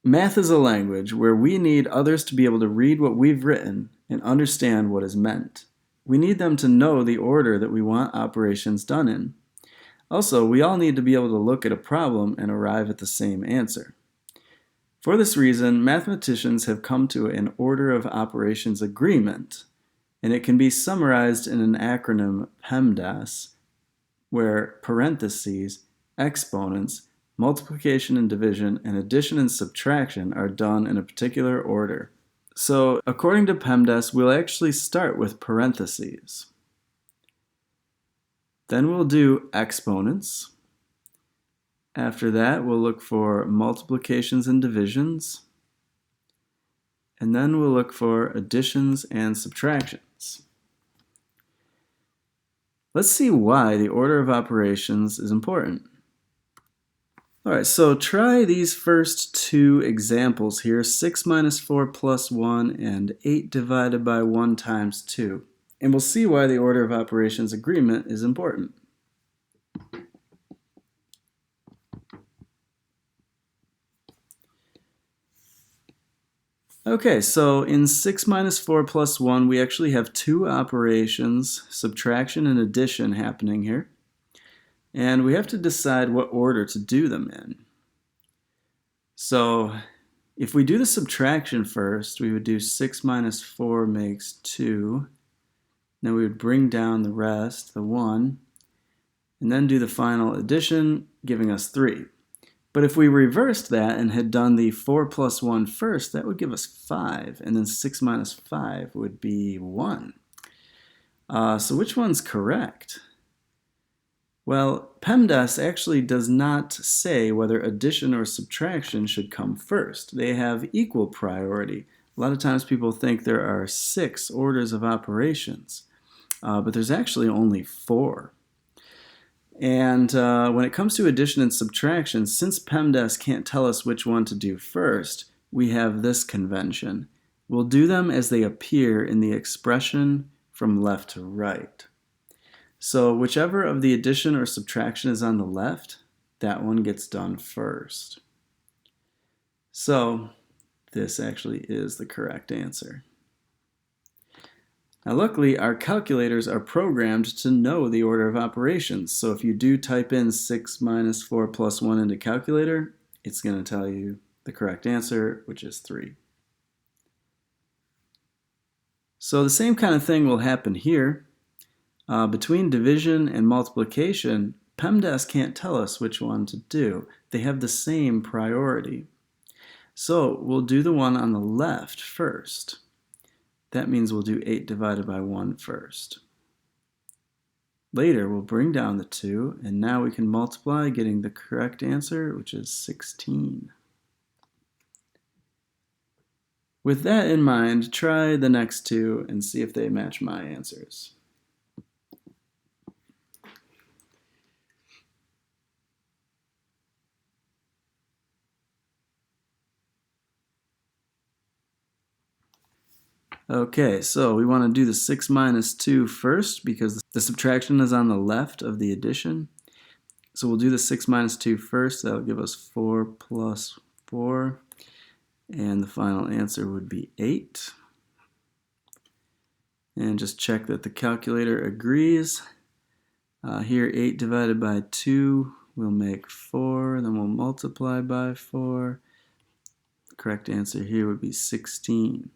Math is a language where we need others to be able to read what we've written and understand what is meant. We need them to know the order that we want operations done in. Also, we all need to be able to look at a problem and arrive at the same answer. For this reason, mathematicians have come to an order of operations agreement, and it can be summarized in an acronym PEMDAS, where parentheses, exponents, multiplication and division, and addition and subtraction are done in a particular order. So according to PEMDAS, we'll actually start with parentheses. Then we'll do exponents. After that, we'll look for multiplications and divisions. And then we'll look for additions and subtractions. Let's see why the order of operations is important. Alright, so try these first two examples here, 6 minus 4 plus 1 and 8 divided by 1 times 2. And we'll see why the order of operations agreement is important. Okay, so in 6 minus 4 plus 1, we actually have two operations, subtraction and addition, happening here. And we have to decide what order to do them in. So if we do the subtraction first, we would do 6 minus 4 makes 2. Then we would bring down the rest, the 1, and then do the final addition, giving us 3. But if we reversed that and had done the 4 plus 1 first, that would give us 5, and then 6 minus 5 would be 1. So which one's correct? Well, PEMDAS actually does not say whether addition or subtraction should come first. They have equal priority. A lot of times people think there are 6 orders of operations, but there's actually only 4. And when it comes to addition and subtraction, since PEMDAS can't tell us which one to do first, we have this convention. We'll do them as they appear in the expression from left to right. So whichever of the addition or subtraction is on the left, that one gets done first. So this actually is the correct answer. Now luckily, our calculators are programmed to know the order of operations. So if you do type in 6 minus 4 plus 1 into calculator, it's going to tell you the correct answer, which is 3. So the same kind of thing will happen here. Between division and multiplication, PEMDAS can't tell us which one to do. They have the same priority. So we'll do the one on the left first. That means we'll do 8 divided by 1 first. Later, we'll bring down the 2, and now we can multiply, getting the correct answer, which is 16. With that in mind, try the next two and see if they match my answers. Okay, so we want to do the 6 minus 2 first because the subtraction is on the left of the addition. So we'll do the 6 minus 2 first. That'll give us 4 plus 4. And the final answer would be 8. And just check that the calculator agrees. Here, 8 divided by 2 will make 4. Then we'll multiply by 4. The correct answer here would be 16.